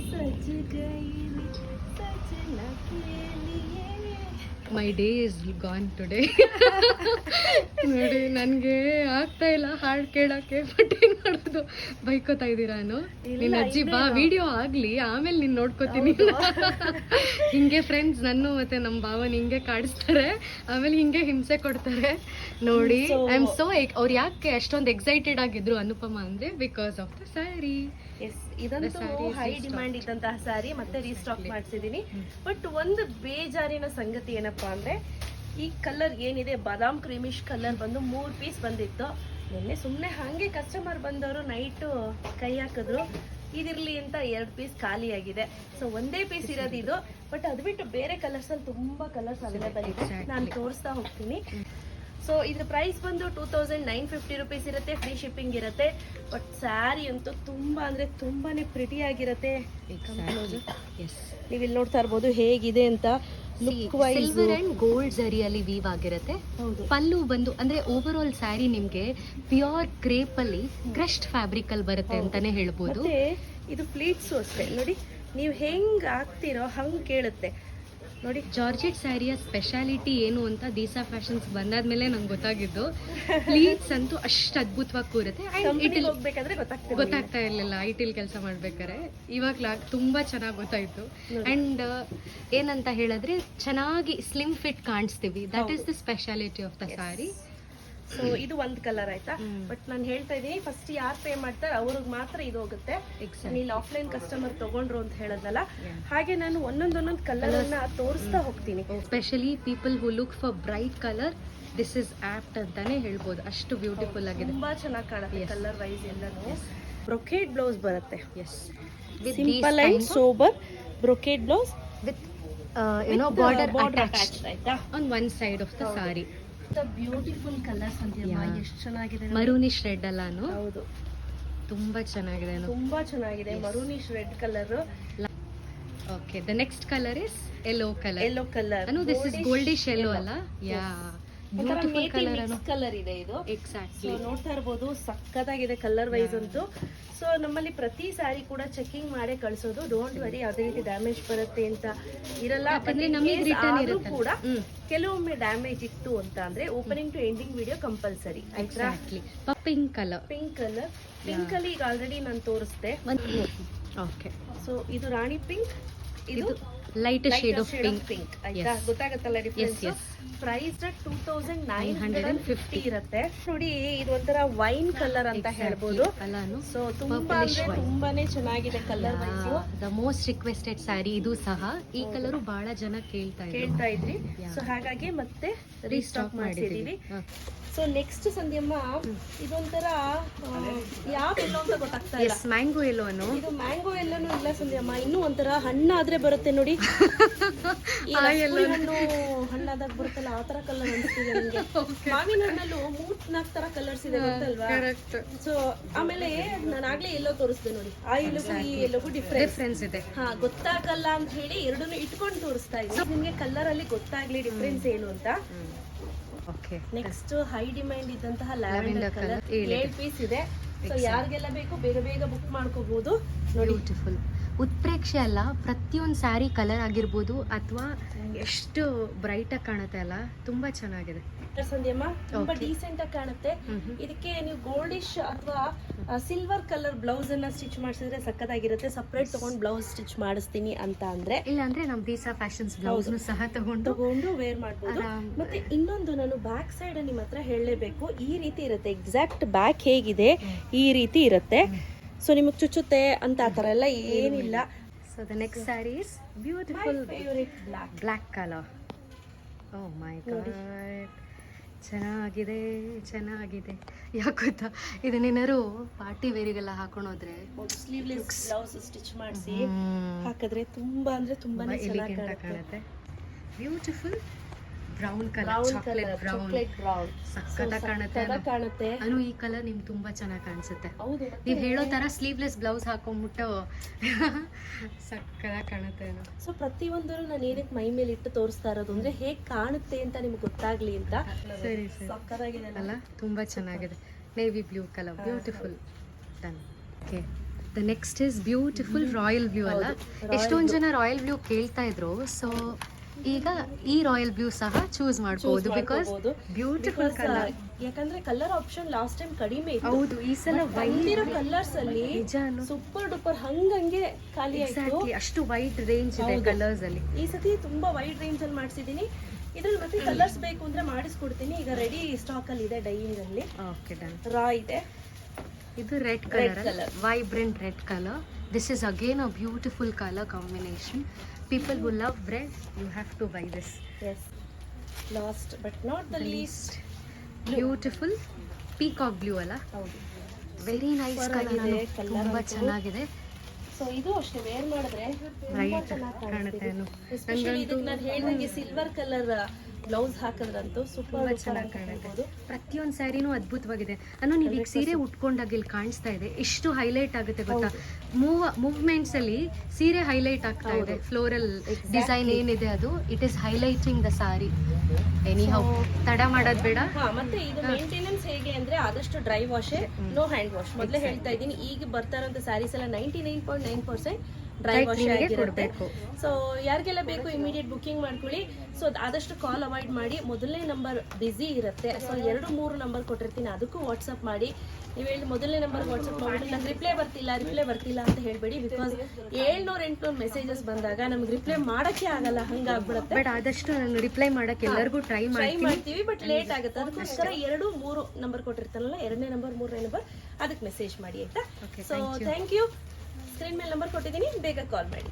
सज गई सजना के लिए. My day is gone today. ನೋಡಿ ನನಗೆ ಆಗ್ತಾ ಇಲ್ಲ ಹಾಡು ಕೇಳೋಕ್ಕೆ. ಬಟ್ ಏನು ಮಾಡೋದು, ಬೈಕೋತಾ ಇದ್ದೀರಾನು. ನಿನ್ನ ಅಜ್ಜಿ ಬಾ ವಿಡಿಯೋ ಆಗಲಿ ಆಮೇಲೆ ನೀನು ನೋಡ್ಕೋತೀನಿ. ಹಿಂಗೆ ಫ್ರೆಂಡ್ಸ್ ನನ್ನ ಮತ್ತೆ ನಮ್ಮ ಭಾವನ ಹಿಂಗೆ ಕಾಡಿಸ್ತಾರೆ, ಆಮೇಲೆ ಹಿಂಗೆ ಹಿಂಸೆ ಕೊಡ್ತಾರೆ. ನೋಡಿ ಐ ಆಮ್ ಸೋ ಅವ್ರು ಯಾಕೆ ಅಷ್ಟೊಂದು ಎಕ್ಸೈಟೆಡ್ ಆಗಿದ್ರು ಅನುಪಮ ಅಂದರೆ ಬಿಕಾಸ್ ಆಫ್ ದ ಸ್ಯಾರಿ. ಇದಂತೂ ಹೈ ಡಿಮ್ಯಾಂಡ್ ಇದ್ದಂತಹ ಸ್ಯಾರಿ ಮತ್ತೆ ರೀಸ್ಟಾಕ್ ಮಾಡಿಸಿದೀನಿ. ಬಟ್ ಒಂದು ಬೇಜಾರಿನ ಸಂಗತಿ ಏನಪ್ಪಾ ಅಂದ್ರೆ ಈ ಕಲರ್ ಏನಿದೆ ಬಾದಾಮ್ ಕ್ರೀಮಿಶ್ ಕಲರ್ ಬಂದು 3 ಪೀಸ್ ಬಂದಿತ್ತು. ನಿನ್ನೆ ಸುಮ್ಮನೆ ಹಾಗೆ ಕಸ್ಟಮರ್ ಬಂದವರು ನೈಟು ಕೈ ಹಾಕಿದ್ರು, ಇದಿರ್ಲಿ ಅಂತ 2 ಪೀಸ್ ಖಾಲಿ ಆಗಿದೆ. ಸೊ ಒಂದೇ ಪೀಸ್ ಇರೋದು ಇದು. ಬಟ್ ಅದು ಬಿಟ್ಟು ಬೇರೆ ಕಲರ್ಸ್ ಅಲ್ಲಿ ತುಂಬಾ ಕಲರ್ಸ್ ಅವೈಲೇಬಲ್ ಇದೆ, ನಾನು ತೋರಿಸ್ತಾ ಹೋಗ್ತೀನಿ. ಸೊ ಇದ್ರ ಪ್ರೈಸ್ ಬಂದು 2950 ರುಪೀಸ್ ಇರುತ್ತೆ, ಫ್ರೀ ಶಿಪ್ಪಿಂಗ್ ಇರುತ್ತೆ. ಬಟ್ ಸ್ಯಾರಿ ಅಂತೂ ತುಂಬಾ ಅಂದ್ರೆ ತುಂಬಾನೇ ಪ್ರಿಟಿ ಆಗಿರುತ್ತೆ. ನೀವು ಇಲ್ಲಿ ನೋಡ್ತಾ ಇರ್ಬೋದು ಹೇಗಿದೆ ಅಂತ. ಸಿಲ್ವರ್ ಅಂಡ್ ಗೋಲ್ಡ್ ಜರಿಯಲ್ಲಿ ವೀವ್ ಆಗಿರುತ್ತೆ. ಪಲ್ಲು ಬಂದು ಅಂದ್ರೆ ಓವರ್ ಆಲ್ ಸ್ಯಾರಿ ನಿಮ್ಗೆ ಪ್ಯೂರ್ ಕ್ರೇಪ್ ಅಲ್ಲಿ ಕ್ರಶ್ಡ್ ಫ್ಯಾಬ್ರಿಕ್ ಅಲ್ಲಿ ಬರುತ್ತೆ ಅಂತಾನೆ ಹೇಳ್ಬೋದು. ಇದು ಪ್ಲೀಟ್ಸು ಅಷ್ಟೇ ನೋಡಿ, ನೀವು ಹೆಂಗ್ ಹಾಕ್ತಿರೋ ಹಂಗ್ ಕೇಳುತ್ತೆ ನೋಡಿ. ಜಾರ್ಜೆಟ್ ಸ್ಯಾರಿಯ ಸ್ಪೆಷಾಲಿಟಿ ಏನು ಅಂತ ದೀಸಾ ಫ್ಯಾಷನ್ಸ್ ಬಂದಾದ್ಮೇಲೆ ನಂಗೆ ಗೊತ್ತಾಗಿದ್ದು. ಪ್ಲೀಟ್ಸ್ ಅಂತೂ ಅಷ್ಟು ಅದ್ಭುತವಾಗಿ ಕೂರುತ್ತೆ. ಗೊತ್ತಾಗ್ತಾ ಇರ್ಲಿಲ್ಲ ಐಟಿಲ್ ಕೆಲಸ ಮಾಡ್ಬೇಕಾರೆ, ಇವಾಗ ತುಂಬಾ ಚೆನ್ನಾಗಿ ಗೊತ್ತಾಯ್ತು. ಅಂಡ್ ಏನಂತ ಹೇಳಿದ್ರೆ ಚೆನ್ನಾಗಿ ಸ್ಲಿಮ್ ಫಿಟ್ ಕಾಣಿಸ್ತೀವಿ. That is the speciality of the sari. So ಇದು ಒಂದ್ ಕಲರ್ ಆಯ್ತಾ. ಬಟ್ ನಾನು ಹೇಳ್ತಾ ಇದೀನಿ, ಫಸ್ಟ್ ಯಾರು ಪೇ ಮಾಡ್ತಾರೆ ಅವ್ರಿಗೆ ಮಾತ್ರ ಇದು ಹೋಗುತ್ತೆ. ಇಲ್ಲಿ ಆಫ್ಲೈನ್ ಕಸ್ಟಮರ್ ತಗೊಂಡ್ರು ಅಂತ ಹೇಳದ್ನಲ್ಲ, ಹಾಗೆ ನಾನು ಒಂದೊಂದೊಂದೊಂದು ಕಲರ್ ಅನ್ನ ತೋರಿಸ್ತಾ ಹೋಗ್ತೀನಿ. Specially people who look for bright colour, this is apt ಅಂತಾನೆ ಹೇಳ್ಬೋದು. ಅಷ್ಟು ಬ್ಯೂಟಿಫುಲ್ ಆಗಿದೆ, ತುಂಬಾ ಚೆನ್ನಾಗಿ ಕಾಣುತ್ತೆ ಕಲರ್ ವೈಸ್ ಎಲ್ಲಾನು. ಬ್ರೊಕೇಡ್ ಬ್ಲೌಸ್ ಬರುತ್ತೆ. Simple and sober brocade blouse with border attached ಆಯ್ತಾ on one side of the sari. Beautiful colours ಅಂತೀಯಮ್ಮ, ಎಷ್ಟು ಚೆನ್ನಾಗಿದೆ. ಮರೂನಿಶ್ ರೆಡ್ ಅಲ್ಲಾನು? ಹೌದು, ತುಂಬಾ ಚೆನ್ನಾಗಿದೆ, ತುಂಬಾ ಚೆನ್ನಾಗಿದೆ maroonish red colour. Okay, the next colour is yellow colour. Yellow colour ಅನು ದಿಸ್ ಇಸ್ ಗೋಲ್ಡಿಶ್ ಯೆಲ್ಲೋ ಅಲ್ಲ? ಯಾ, ಬ್ಯೂಟಿಫುಲ್ ಕಲರ್ ಇದೆ ಇದು. ಎಕ್ಸಾಕ್ಟ್ಲಿ, ನೋಡ್ತಾ ಇರಬಹುದು ಸಕ್ಕತ್ತಾಗಿದೆ ಕಲರ್ ವೈಸ್ ಅಂತೂ. ಸೊ ನಮ್ಮಲ್ಲಿ ಪ್ರತಿ ಸ್ಯಾರಿ ಕೂಡ ಚೆಕಿಂಗ್ ಮಾಡೇ ಕಳ್ಸೋದು. ಡೋಂಟ್ ವರಿ, ಯಾವುದೇ ರೀತಿ ಡ್ಯಾಮೇಜ್ ಬರುತ್ತೆ ಅಂತ ಇರಲ್ಲ. ಕೂಡ ಕೆಲವೊಮ್ಮೆ ಡ್ಯಾಮೇಜ್ ಇತ್ತು ಅಂತ ಅಂದ್ರೆ opening to ending video compulsory. Pink colour, pink ಅಲ್ಲಿ ಈಗ ಆಲ್ರೆಡಿ ನಾನು ತೋರಿಸ್ದೆ. ಓಕೆ, ಸೊ ಇದು ರಾಣಿ ಪಿಂಕ್, ಇದು ಲೈಟ್ ಶೇಡ್ ಆಫ್ ಪಿಂಕ್. ಆಯ್ತಾ, ಗೊತ್ತಾಗತ್ತಲ್ಲ ಡಿಫರೆನ್ಸ್. ಪ್ರೈಸ್ 2950 ಇರುತ್ತೆ. ನೋಡಿ ಇದು ಒಂಥರ ವೈನ್ ಕಲರ್ ಅಂತ ಹೇಳ್ಬೋದು. ಸೊ ತುಂಬಾನೇ ಚೆನ್ನಾಗಿದೆ colour wise. The most requested sari ಇದು ಸಹ. ಈ ಕಲರ್ ಬಹಳ ಜನ ಕೇಳ್ತಾ ಇದ್ರಿ. ಸೊ ಹಾಗಾಗಿ ಮತ್ತೆ ರೀಸ್ಟಾಕ್ ಮಾಡಿದೀವಿ. ಸೊ ನೆಕ್ಸ್ಟ್ ಸಂಧ್ಯಮ್ಮ, ಇದೊಂಥರ ಯಾವ ಎಲ್ಲೋ ಅಂತ ಗೊತ್ತಾಗ್ತಾ ಇಲ್ಲ. ಮ್ಯಾಂಗೋ ಎಲ್ಲೋ. ಇದು ಮ್ಯಾಂಗೋ ಎಲ್ಲೋನು ಇಲ್ಲ ಸಂಧ್ಯಮ್ಮ, ಇನ್ನೂ ಒಂಥರ ಹಣ್ಣಾದ್ರೆ ಬರುತ್ತೆ ನೋಡಿ. ಹಣ್ಣು ಹಣ್ಣಾದಾಗ ಬರುತ್ತಲ್ಲ ಆ ತರ ಕಲರ್ ಅನಿಸ್ತಿದೆ ನನಗೆ. ಮಾವಿನ ಹಣ್ಣಲ್ಲೂ 3-4 ತರ ಕಲರ್ಸ್ ಇದೆ ಗೊತ್ತಲ್ವಾ? ಸೊ ಆಮೇಲೆ ನಾನು ಆಗ್ಲೇ ಎಲ್ಲೋ ತೋರಿಸ್ದೆ ನೋಡಿ, ಆ ಎಲ್ಲೋಗೂ ಈ ಎಲ್ಲೋಗೂ ಡಿಫ್ರೆನ್ಸ್ ಇದೆ. ಗೊತ್ತಾಗಲ್ಲ ಅಂತ ಹೇಳಿ ಎರಡನ್ನೂ ಇಟ್ಕೊಂಡು ತೋರಿಸ್ತಾ ಇದ್ದೀನಿ ನಿಮ್ಗೆ, ಕಲರ್ ಅಲ್ಲಿ ಗೊತ್ತಾಗ್ಲಿ ಡಿಫ್ರೆನ್ಸ್ ಏನು ಅಂತ. ನೆಕ್ಸ್ಟ್ ಹೈ ಡಿಮ್ಯಾಂಡ್ ಇದ್ದಂತಹ ಲ್ಯಾವೆಂಡರ್ ಕಲರ್ 7 ಪೀಸ್ ಇದೆ. ಸೊ ಯಾರಿಗೆಲ್ಲ ಬೇಕು ಬೇಗ ಬೇಗ ಬುಕ್ ಮಾಡ್ಕೋಬಹುದು. ಬ್ಯೂಟಿಫುಲ್ ಉತ್ಪ್ರೇಕ್ಷೆ ಅಲ್ಲ, ಪ್ರತಿಯೊಂದು ಸ್ಯಾರಿ ಕಲರ್ ಆಗಿರ್ಬೋದು ಅಥವಾ ಎಷ್ಟು ಬ್ರೈಟ್ ಆಗಿ ಕಾಣುತ್ತೆ ಅಲ್ಲ, ತುಂಬಾ ಚೆನ್ನಾಗಿದೆ ಸಂಧ್ಯಮ್ಮ. ತುಂಬಾ ಡೀಸೆಂಟ್ ಆಗಿ ಕಾಣುತ್ತೆ. ಇದಕ್ಕೆ ನೀವು ಗೋಲ್ಡಿಶ್ ಅಥವಾ ಸಿಲ್ವರ್ ಕಲರ್ ಬ್ಲೌಸ್ ಅನ್ನ ಸ್ಟಿಚ್ ಮಾಡಿಸಿದ್ರೆ ಸಕ್ಕತ್ತಾಗಿರುತ್ತೆ. ಸಪರೇಟ್ ತಗೊಂಡು ಬ್ಲೌಸ್ ಸ್ಟಿಚ್ ಮಾಡಿಸ್ತೀನಿ ಅಂತ ಅಂದ್ರೆ, ಇಲ್ಲ ಅಂದ್ರೆ ನಾವು ದೀಸಾ ಫ್ಯಾಷನ್ಸ್ ಬ್ಲೌಸ್ ಸಹ ತಗೊಂಡು ವೇರ್ ಮಾಡ್ಬೋದು. ಮತ್ತೆ ಇನ್ನೊಂದು ನಾನು ಬ್ಯಾಕ್ ಸೈಡ್ ನಿಮ್ಮ ಹತ್ರ ಹೇಳಲೇಬೇಕು, ಈ ರೀತಿ ಇರುತ್ತೆ. ಎಕ್ಸಾಕ್ಟ್ ಬ್ಯಾಕ್ ಹೇಗಿದೆ ಈ ರೀತಿ ಇರುತ್ತೆ. ಸೊ ನಿಮಗೆ ಚುಚ್ಚುತ್ತೆ ಅಂತ ಆ ಥರ ಎಲ್ಲ ಏನಿಲ್ಲ. So the next sari is beautiful black colour. Oh my god, ಚೆನ್ನಾಗಿದೆ. ಯಾಕೆ ಗೊತ್ತಾ, ಇದನ್ನೇನಾರು ಪಾರ್ಟಿ ವೇರಿಗೆಲ್ಲ ಹಾಕೊಂಡೋದ್ರೆ ಸ್ಲೀವ್ಲೆಸ್ ಬ್ಲೌಸ್ ಸ್ಟಿಚ್ ಮಾಡಿಸಿ ಹಾಕಿದ್ರೆ ತುಂಬಾ ಅಂದ್ರೆ ತುಂಬಾನೇ ಚೆನ್ನಾಗಿ ಕಾಣುತ್ತೆ. Beautiful brown colour, chocolate brown ಸಕ್ಕತ್ತಾಗಿ ಕಾಣುತ್ತೆ. ಅನು ಈ ಕಲರ್ ನಿಮ್ಗೆ ತುಂಬಾ ಚೆನ್ನಾಗಿ ಕಾಣಿಸುತ್ತೆ. ನೀವು ಹೇಳೋ ತರ ಸ್ಲೀವ್ಲೆಸ್ ಬ್ಲೌಸ್ ಹಾಕೊಂಡ್ಬಿಟ್ಟು ಸಕ್ಕತ್ತಾಗಿ ಕಾಣುತ್ತೆ. ಸೊ ಪ್ರತಿಯೊಂದು ನಾನು ಏನಕ್ಕೆ ಮೈ ಮೇಲೆ ಇಟ್ಟು ತೋರಿಸ್ತಾ ಇರೋದು ಅಂದ್ರೆ ಹೇಗೆ ಕಾಣುತ್ತೆ ಅಂತ ನಿಮ್ಗೆ ಗೊತ್ತಾಗ್ಲಿ ಅಂತ. ಸರಿ ಸಕ್ಕತ್ತಾಗಿದೆ ಅಲ್ಲ, ತುಂಬಾ ಚೆನ್ನಾಗಿದೆ. Navy blue colour, beautiful. Done. Okay, the next is beautiful royal blue ಅಲ್ಲ. ಎಷ್ಟೊಂದು ಜನ ರಾಯಲ್ ಬ್ಲೂ ಕೇಳ್ತಾ ಇದ್ರು, ಸೊ ಈಗ ಈ ರಾಯಲ್ ಬ್ಲೂ ಸಹ ಚೂಸ್ ಮಾಡಬಹುದು ಬಿಕಾಸ್ ಬ್ಯೂಟಿಫುಲ್ ಕಲರ್. ಯಾಕಂದ್ರೆ ಕಲರ್ ಆಪ್ಷನ್ ಲಾಸ್ಟ್ ಟೈಮ್ ಕಡಿಮೆ ಇತ್ತು. ಹೌದು, ಈ ಸಲ ಬಂದಿರೋ ಕಲರ್ಸ್ ಅಲ್ಲಿ ಸೂಪರ್ ಡೂಪರ್ ಹಂಗಂಗೆ ಖಾಲಿ ಆಯ್ತು. ಅಷ್ಟು ವೈಡ್ ರೇಂಜ್ ಇದೆ ಕಲರ್ಸ್ ಅಲ್ಲಿ. ಈ ಸತಿ ತುಂಬಾ ವೈಡ್ ರೇಂಜ್ ಅಲ್ಲಿ ಮಾಡಿಸಿದೀನಿ. ಇದ್ರಲ್ಲಿ ಮತ್ತೆ ಕಲರ್ಸ್ ಬೇಕು ಅಂದ್ರೆ ಮಾಡಿಸ್ಕೊಡ್ತೀನಿ. ಈಗ ರೆಡಿ ಸ್ಟಾಕ್ ಅಲ್ಲಿ ಇದೆ ಡೈಯಿಂಗ್ ಅಲ್ಲಿ. Okay done. ರಾ ಇದೆ. ಇದು red colour, vibrant red colour. This is again a beautiful colour combination. People who love red, you have to buy this. Yes. Last but not the least, beautiful peacock blue ಅಲ್ಲ. ಹೌದು, very nice colour, ತುಂಬಾ ಚೆನ್ನಾಗಿದೆ. So ಇದು ಅಷ್ಟೇ wear ಮಾಡಿದ್ರೆ right ಕಾಣುತ್ತೆ. Especially ಇದಕ್ಕೆ ನಾನು ಹೇಳಿದಂಗೆ ಸಿಲ್ವರ್ ಕಲರ್ ಬ್ಲೌಸ್ ಹಾಕಿದ್ರಂತೂ ಸೂಪರ್ ಚೆನ್ನಾಗಿ ಕಾಣುತ್ತೆ. ಪ್ರತಿಯೊಂದು ಸ್ಯಾರಿನೂ ಅದ್ಭುತವಾಗಿದೆ. ನೀವು ಈಗ ಸೀರೆ ಉಟ್ಕೊಂಡಾಗ ಇಲ್ಲಿ ಕಾಣಿಸ್ತಾ ಇದೆ, ಎಷ್ಟು ಹೈಲೈಟ್ ಆಗುತ್ತೆ ಗೊತ್ತಾ. ಮೂವ್ಮೆಂಟ್ಸ್ ಅಲ್ಲಿ ಸೀರೆ ಹೈಲೈಟ್ ಆಗ್ತಾ ಇದೆ. ಫ್ಲೋರಲ್ ಡಿಸೈನ್ ಏನಿದೆ ಅದು it is highlighting the sari. Anyhow ತಡ ಮಾಡೋದು ಬೇಡ. ಮತ್ತೆ ಇದು ಮೇಂಟೆನೆನ್ಸ್ ಹೇಗೆ ಅಂದ್ರೆ ಆದಷ್ಟು dry wash, no hand wash. ಮೊದಲೇ ಹೇಳ್ತಾ ಇದ್ದೀನಿ, ಈಗ ಬರ್ತಾ ಇರೋಂಥ ಸ್ಯಾರೀಸ್ ಎಲ್ಲ 99.9% ಡ್ರೈ ವಾಶ್ ಆಗಿರುತ್ತೆ. ಸೊ ಯಾರಿಗೆಲ್ಲ ಬೇಕು ಇಮಿಡಿಯೇಟ್ ಬುಕಿಂಗ್ ಮಾಡ್ಕೊಳ್ಳಿ. ಸೊ ಆದಷ್ಟು ಕಾಲ್ ಅವಾಯ್ಡ್ ಮಾಡಿ. ಮೊದಲನೇ ನಂಬರ್ ಬ್ಯುಸಿ ಇರುತ್ತೆ. ಸೊ 2-3 ನಂಬರ್ ಕೊಟ್ಟಿರ್ತೀನಿ, ಅದಕ್ಕೂ ವಾಟ್ಸಪ್ ಮಾಡಿ. ನೀವು ಹೇಳಿ ಮೊದಲನೇ ನಂಬರ್ ವಾಟ್ಸಪ್ ಮಾಡಿ ನಂಗೆ ರಿಪ್ಲೈ ಬರ್ತಿಲ್ಲ ಅಂತ ಹೇಳ್ಬೇಡಿ. ಬಿಕಾಸ್ 700-800 ಮೆಸೇಜಸ್ ಬಂದಾಗ ನಮ್ಗೆ ರಿಪ್ಲೈ ಮಾಡಕ್ಕೆ ಆಗಲ್ಲ, ಹಂಗಾಗ್ಬಿಡುತ್ತೆ. ಬಟ್ ಆದಷ್ಟು ನಾನು ರಿಪ್ಲೈ ಮಾಡಕ್ಕೆ ಎಲ್ಲರಿಗೂ ಟ್ರೈ ಮಾಡ್ತೀವಿ, ಬಟ್ ಲೇಟ್ ಆಗುತ್ತೆ. ಅದಕ್ಕೋಸ್ಕರ 2-3 ನಂಬರ್ ಕೊಟ್ಟಿರ್ತಾನಲ್ಲ, 2ನೇ ನಂಬರ್ 3ನೇ ನಂಬರ್, ಅದಕ್ಕೆ ಮೆಸೇಜ್ ಮಾಡಿ ಆಯ್ತಾ. So thank you. ಸ್ಕ್ರೀನ್ ಮೇಲೆ ನಂಬರ್ ಕೊಟ್ಟಿದ್ದೀನಿ, ಬೇಗ ಕಾಲ್ ಮಾಡಿ.